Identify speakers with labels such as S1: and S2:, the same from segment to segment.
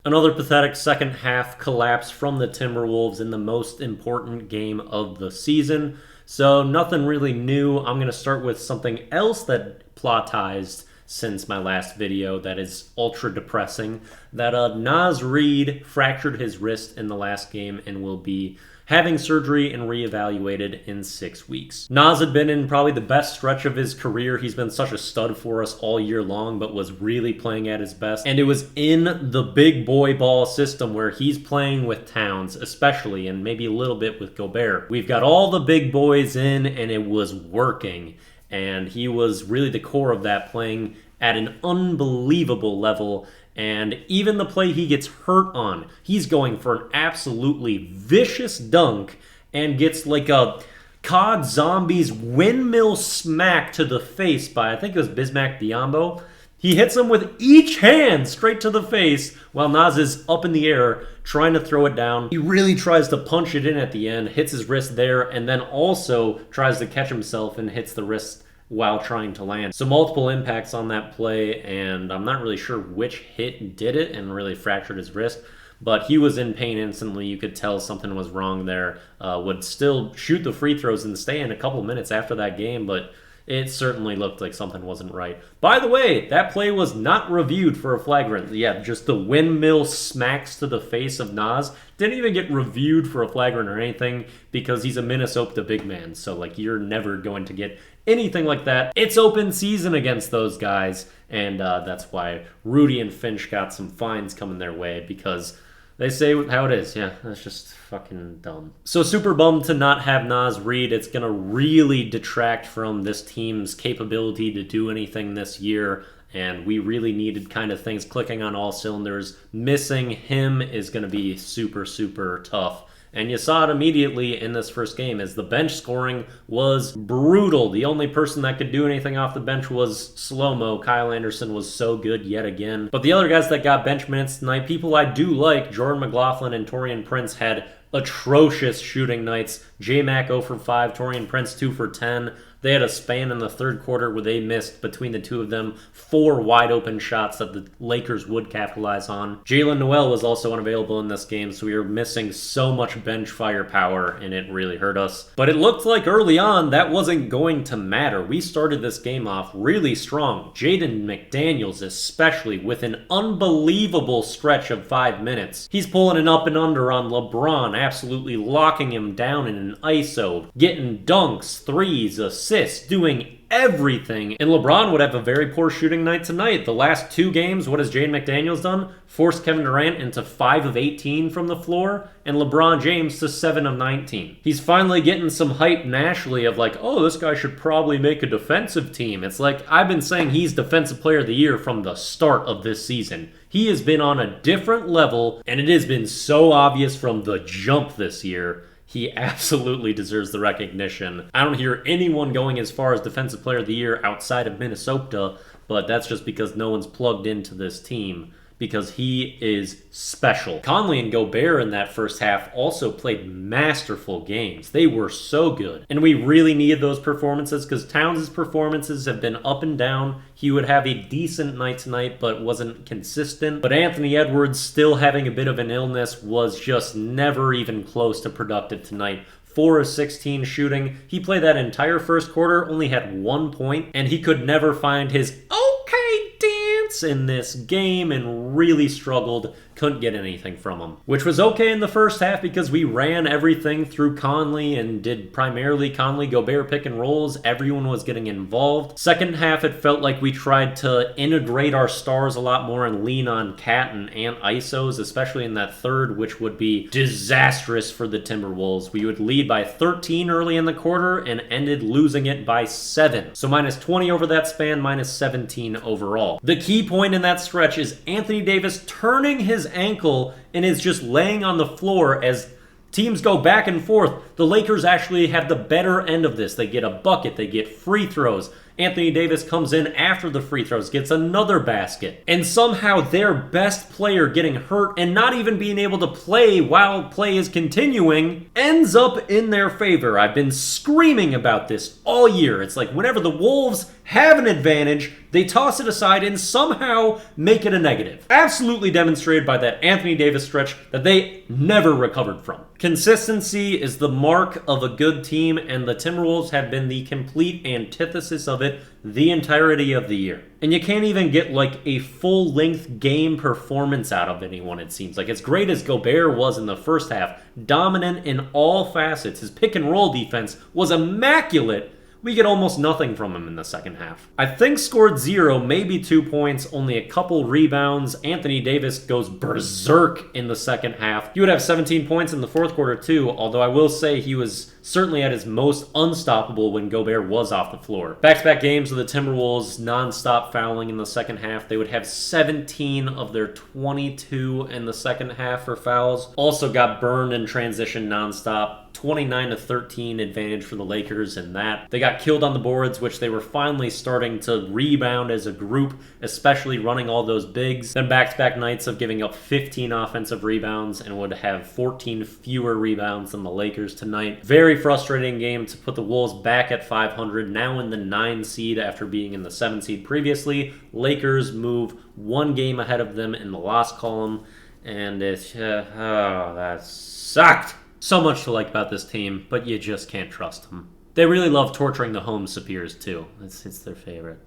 S1: Another pathetic second half collapse from the Timberwolves in the most important game of the season. So nothing really new. I'm going to start with something else that plotized since my last video that is ultra depressing. That Naz Reid fractured his wrist in the last game and will be having surgery and reevaluated in 6 weeks. Naz had been in probably the best stretch of his career. He's been such a stud for us all year long, but was really playing at his best. And it was in the big boy ball system where he's playing with Towns, especially, and maybe a little bit with Gobert. We've got all the big boys in, and it was working. And he was really the core of that, playing at an unbelievable level. And even the play he gets hurt on, he's going for an absolutely vicious dunk and gets like a COD Zombies windmill smack to the face by, I think it was Bismack Biyombo. He hits him with each hand straight to the face while Naz is up in the air trying to throw it down. He really tries to punch it in at the end, hits his wrist there, and then also tries to catch himself and hits the wrist while trying to land. So multiple impacts on that play, and I'm not really sure which hit did it and really fractured his wrist, but he was in pain instantly. You could tell something was wrong there. Would still shoot the free throws and stay in a couple minutes after that game, but it certainly looked like something wasn't right. By the way, that play was not reviewed for a flagrant. Yeah, just the windmill smacks to the face of Naz. Didn't even get reviewed for a flagrant or anything because he's a Minnesota big man. So, like, you're never going to get anything like that. It's open season against those guys, and that's why Rudy and Finch got some fines coming their way because they say how it is. Yeah, that's just fucking dumb. So super bummed to not have Naz Reid. It's going to really detract from this team's capability to do anything this year. And we really needed kind of things clicking on all cylinders. Missing him is going to be super, super tough. And you saw it immediately in this first game as the bench scoring was brutal. The only person that could do anything off the bench was slow-mo. Kyle Anderson was so good yet again. But the other guys that got bench minutes tonight, people I do like, Jordan McLaughlin and Taurean Prince, had atrocious shooting nights. J-Mac 0 for 5, Taurean Prince 2 for 10. They had a span in the third quarter where they missed, between the two of them, 4 wide-open shots that the Lakers would capitalize on. Jalen Noel was also unavailable in this game, so we were missing so much bench firepower, and it really hurt us. But it looked like early on that wasn't going to matter. We started this game off really strong. Jaden McDaniels especially, with an unbelievable stretch of 5 minutes. He's pulling an up and under on LeBron, absolutely locking him down in an ISO, getting dunks, threes, assists, doing everything. And LeBron would have a very poor shooting night tonight. The last 2 games, what has Jaden McDaniels done? Forced Kevin Durant into 5 of 18 from the floor, and LeBron James to 7 of 19. He's finally getting some hype nationally of like, oh, this guy should probably make a defensive team. It's like, I've been saying he's Defensive Player of the Year from the start of this season. He has been on a different level, and it has been so obvious from the jump this year. He absolutely deserves the recognition. I don't hear anyone going as far as Defensive Player of the Year outside of Minnesota, but that's just because no one's plugged into this team, because he is special. Conley and Gobert in that first half also played masterful games. They were so good. And we really needed those performances because Towns' performances have been up and down. He would have a decent night tonight, but wasn't consistent. But Anthony Edwards, still having a bit of an illness, was just never even close to productive tonight. 4 of 16 shooting. He played that entire first quarter, only had 1 point, and he could never find his okay dance in this game and really struggled. Couldn't get anything from him. Which was okay in the first half because we ran everything through Conley and did primarily Conley-Gobert pick and rolls. Everyone was getting involved. Second half, it felt like we tried to integrate our stars a lot more and lean on Cat and Ant ISOs, especially in that third, which would be disastrous for the Timberwolves. We would lead by 13 early in the quarter and ended losing it by 7. So minus 20 over that span, minus 17 overall. The key point in that stretch is Anthony Davis turning his ankle and is just laying on the floor as teams go back and forth. The Lakers actually have the better end of this. They get a bucket, they get free throws, Anthony Davis comes in after the free throws, gets another basket. And somehow their best player getting hurt and not even being able to play while play is continuing ends up in their favor. I've been screaming about this all year. It's like whenever the Wolves have an advantage, they toss it aside and somehow make it a negative. Absolutely demonstrated by that Anthony Davis stretch that they never recovered from. Consistency is the mark of a good team, and the Timberwolves have been the complete antithesis of it the entirety of the year. And you can't even get like a full-length game performance out of anyone, it seems. Like as great as Gobert was in the first half, dominant in all facets, his pick-and-roll defense was immaculate. We get almost nothing from him in the second half. I think scored 0, maybe 2 points, only a couple rebounds. Anthony Davis goes berserk in the second half. He would have 17 points in the fourth quarter too, although I will say he was certainly at his most unstoppable when Gobert was off the floor. Back-to-back games with the Timberwolves non-stop fouling in the second half. They would have 17 of their 22 in the second half for fouls. Also got burned in transition non-stop. 29-13 advantage for the Lakers in that. They got killed on the boards, which they were finally starting to rebound as a group, especially running all those bigs. Then back-to-back nights of giving up 15 offensive rebounds and would have 14 fewer rebounds than the Lakers tonight. Very frustrating game to put the Wolves back at 500, now in the 9 seed after being in the 7 seed previously. Lakers move 1 game ahead of them in the loss column, and it's, that sucked. So much to like about this team, but you just can't trust them. They really love torturing the home Sapirs too. It's their favorite.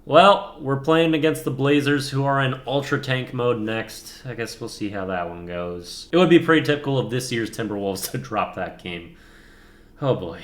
S1: Well, we're playing against the Blazers, who are in ultra tank mode next. I guess we'll see how that one goes. It would be pretty typical of this year's Timberwolves to drop that game. Oh boy.